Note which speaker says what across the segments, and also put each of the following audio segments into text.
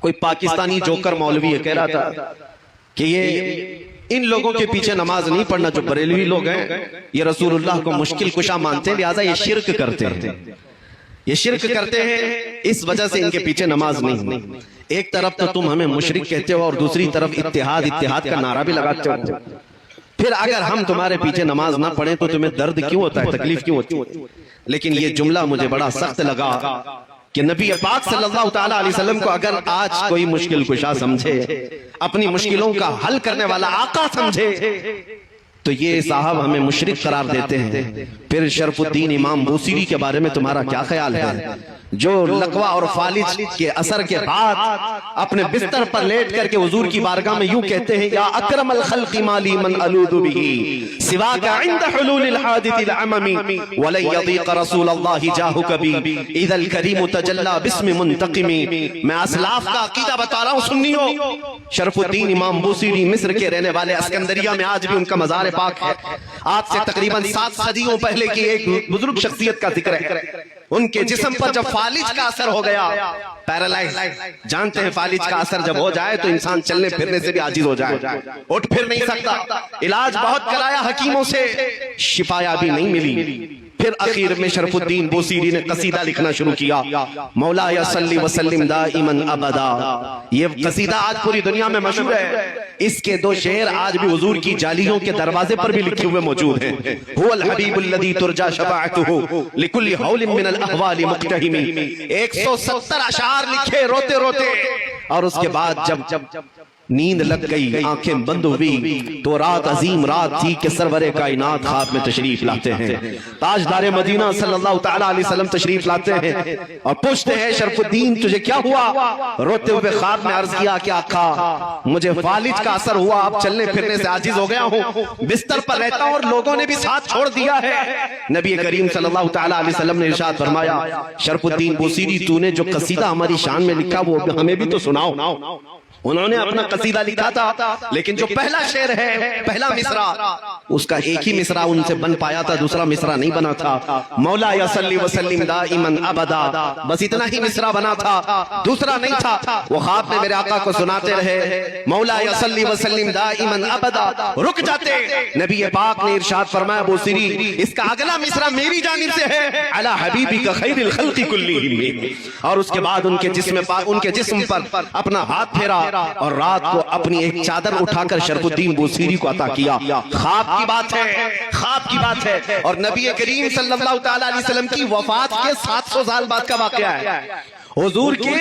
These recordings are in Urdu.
Speaker 1: کوئی پاکستانی جوکر مولوی ہے کہہ رہا تھا کہ یہ ان لوگوں کے پیچھے نماز نہیں پڑھنا جو بریلوی لوگ ہیں، یہ رسول اللہ کو مشکل کشا مانتے ہیں، لہٰذا یہ شرک کرتے ہیں، یہ شرک کرتے ہیں، اس وجہ سے ان کے پیچھے نماز نہیں۔ ایک طرف تو تم ہمیں مشرک کہتے ہو اور دوسری طرف اتحاد کا نعرہ بھی لگاتے ہو، پھر اگر ہم تمہارے پیچھے نماز نہ پڑھیں تو تمہیں درد کیوں ہوتا ہے، تکلیف کیوں ہوتی ہے؟ لیکن یہ جملہ مجھے بڑا سخت لگا کہ نبی پاک صلی اللہ تعالیٰ علیہ وسلم کو اگر آج کوئی مشکل کشا سمجھے، اپنی مشکلوں کا حل کرنے والا آقا سمجھے، تو یہ صاحب ہمیں مشرک قرار دیتے ہیں۔ پھر شرف الدین امام بوصیری کے بارے میں تمہارا کیا خیال ہے، جو لقوہ اور فالج کے اثر کے بعد اپنے بستر پر لیٹ کر کے حضور کی بارگاہ میں یوں کہتے ہیں، یا اکرم الخلق مالی من الوذ به سواک عند حلول الحادث العممی ولن یضیق رسول اللہ جاہک بی اذا الکریم تجلی باسم منتقمی۔ میں اسلاف کا عقیدہ بتا رہا ہوں سنیو، شرف الدین امام بوصیری مصر کے رہنے والے، اسکندریہ میں آج بھی ان کا مزار پاک ہے۔ آج سے تقریباً 7 صدیوں پہلے کی ایک بزرگ شخصیت کا ذکر ہے۔ ان کے جسم پر جب فالج کا اثر ہو گیا، پیرالائز، جانتے ہیں فالج کا اثر جب ہو جائے تو انسان چلنے پھرنے سے بھی عاجز ہو جائے، اٹھ پھر نہیں سکتا، علاج بہت کرایا حکیموں سے، شفا بھی نہیں ملی۔ پھر اخیر میں شرف الدین بوصیری نے قصیدہ لکھنا شروع کیا، مولا صلی وسلم دائما ابدا۔ یہ قصیدہ آج پوری دنیا میں مشہور ہے، اس کے 2 شعر آج بھی حضور کی جالیوں کے دروازے پر بھی لکھے ہوئے موجود ہیں۔ هو الحبیب الذی ترجا شفاعته لكل حول من الاحوال مقتحم۔ 170 اشعار لکھے روتے روتے، اور اس کے بعد جب نیند لگ گئی، آنکھیں بند ہوئی، تو رات عظیم رات تھی کہ سرور کائنات خواب میں تشریف لاتے ہیں، تاجدار مدینہ صلی اللہ تعالیٰ علیہ وسلم تشریف لاتے ہیں اور پوچھتے ہیں، شرف الدین تجھے کیا ہوا؟ روتے ہوئے خواب میں عرض کیا کہ آقا مجھے فالج کا اثر ہوا، اب چلنے پھرنے سے عاجز ہو گیا ہوں، بستر پر رہتا ہوں اور لوگوں نے بھی ساتھ چھوڑ دیا ہے۔ نبی کریم صلی اللہ تعالیٰ علیہ وسلم نے ارشاد فرمایا، شرف الدین بوصیری تو نے جو قصیدہ ہماری شان میں لکھا وہ ہمیں بھی تو سناؤ۔ انہوں نے اپنا قصیدہ لکھا تھا، لیکن جو پہلا شعر ہے، پہلا مصرع، اس کا ایک ہی مصرع ان سے بن پایا تھا، دوسرا مصرع نہیں بنا تھا۔ مولا صلی وسلم دائما ابدا، بس اتنا ہی مصرع بنا تھا، دوسرا نہیں تھا۔ وہ خواب میں میرے آقا کو سناتے رہے، مولا صلی وسلم دائما ابدا، رک جاتے، نبی پاک نے ارشاد فرمایا، بوصیری اس کا اگلا مصرع میری جانب سے ہے، علی حبیبک خیر الخلق کلہم۔ اور اس کے بعد ان کے جسم پر اپنا ہاتھ پھیرا اور رات کو اپنی ایک چادر اٹھا کر شرف الدین بوصیری کو عطا کیا۔ خواب کی بات ہے، خواب کی بات ہے، اور نبی کریم صلی اللہ تعالیٰ علیہ وسلم کی وفات کے 700 سال بعد کا واقعہ ہے، حضور کے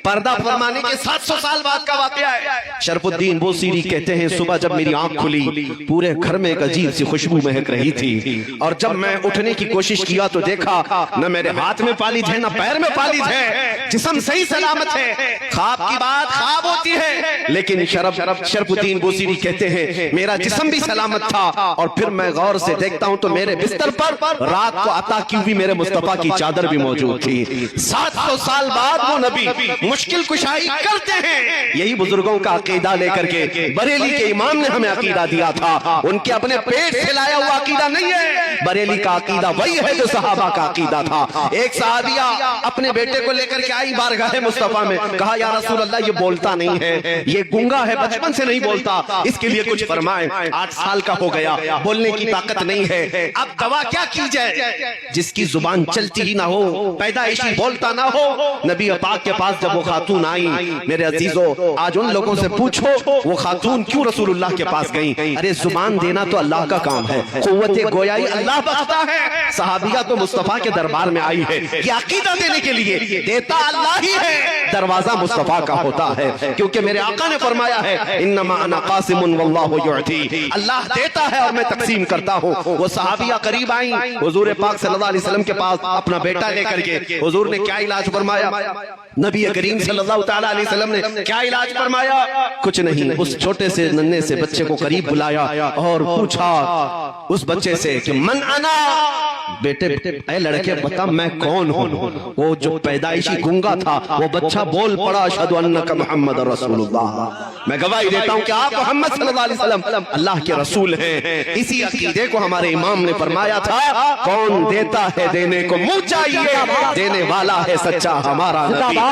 Speaker 1: پردہ فرمانے کے 700 سال بعد کا واقعہ ہے۔ شرف الدین بوصیری کہتے ہیں، صبح جب میری آنکھ کھلی پورے گھر میں ایک عجیب سی خوشبو مہک رہی تھی، اور جب میں اٹھنے کی کوشش کیا تو دیکھا نہ میرے ہاتھ میں فالج ہے نہ پیر میں فالج ہے، جسم صحیح سلامت ہے۔ خواب کی بات خواب ہوتی ہے، لیکن شرف الدین بوصیری کہتے ہیں میرا جسم بھی سلامت تھا، اور پھر میں غور سے دیکھتا ہوں تو میرے بستر پر رات کو عطا کی ہوئی میرے مصطفیٰ کی چادر بھی موجود تھی۔ 700 سال بعد وہ نبی مشکل کشائی کرتے ہیں۔ یہی بزرگوں کا عقیدہ لے کر کے بریلی کے امام نے ہمیں عقیدہ دیا تھا، ان کے اپنے پیٹ سے لایا ہوا عقیدہ نہیں ہے، بریلی کا عقیدہ وہی ہے جو صحابہ کا عقیدہ تھا۔ ایک صحابیہ اپنے بیٹے کو لے کر کے آئی بارگاہ مصطفیٰ میں، کہا یا رسول اللہ یہ بولتا نہیں ہے، یہ گونگا ہے، بچپن سے نہیں بولتا، اس کے لیے کچھ فرمائیں۔ 8 سال کا ہو گیا، بولنے کی طاقت نہیں ہے، اب دوا کیا کی جائے؟ جس کی زبان چلتی ہی نہ ہو، پیدائشی بولتا نہ ہو۔ نبی پاک کے پاس جب وہ خاتون آئی، میرے عزیزو آج ان لوگوں سے پوچھو وہ خاتون کیوں رسول اللہ کے پاس گئیں؟ ارے زبان دینا تو اللہ کا کام ہے، قوت گویائی اللہ بخشتا ہے۔ صحابیہ تو مصطفیٰ کے دربار میں آئی ہے یہ عقیدہ دینے کے لیے، دیتا اللہ ہی ہے، دروازہ مصطفیٰ کا ہوتا ہے، کیونکہ میرے آقا نے فرمایا ہے انما انا قاسم واللہ یعطی، اللہ دیتا ہے اور میں تقسیم کرتا ہوں۔ وہ صحابیہ قریب آئیں حضور پاک صلی اللہ علیہ وسلم کے پاس اپنا بیٹا لے کر کے، حضور نے کیا علاج فرمایا؟ نبی کریم صلی اللہ تعالیٰ علیہ وسلم نے کیا علاج فرمایا؟ کچھ نہیں، اس چھوٹے سے ننھے سے بچے کو قریب بلایا اور پوچھا اس بچے سے کہ من انا، بیٹے اے لڑکے بتا میں کون ہوں؟ وہ جو پیدائشی گونگا تھا وہ بچہ بول پڑا اشہد انک محمد رسول اللہ، میں گواہی دیتا ہوں کہ آپ محمد صلی اللہ علیہ وسلم اللہ کے رسول ہیں۔ اسی عقیدے کو ہمارے امام نے فرمایا تھا، کون دیتا ہے دینے کو منہ چاہیے، دینے والا ہے سچا ہمارا نبی۔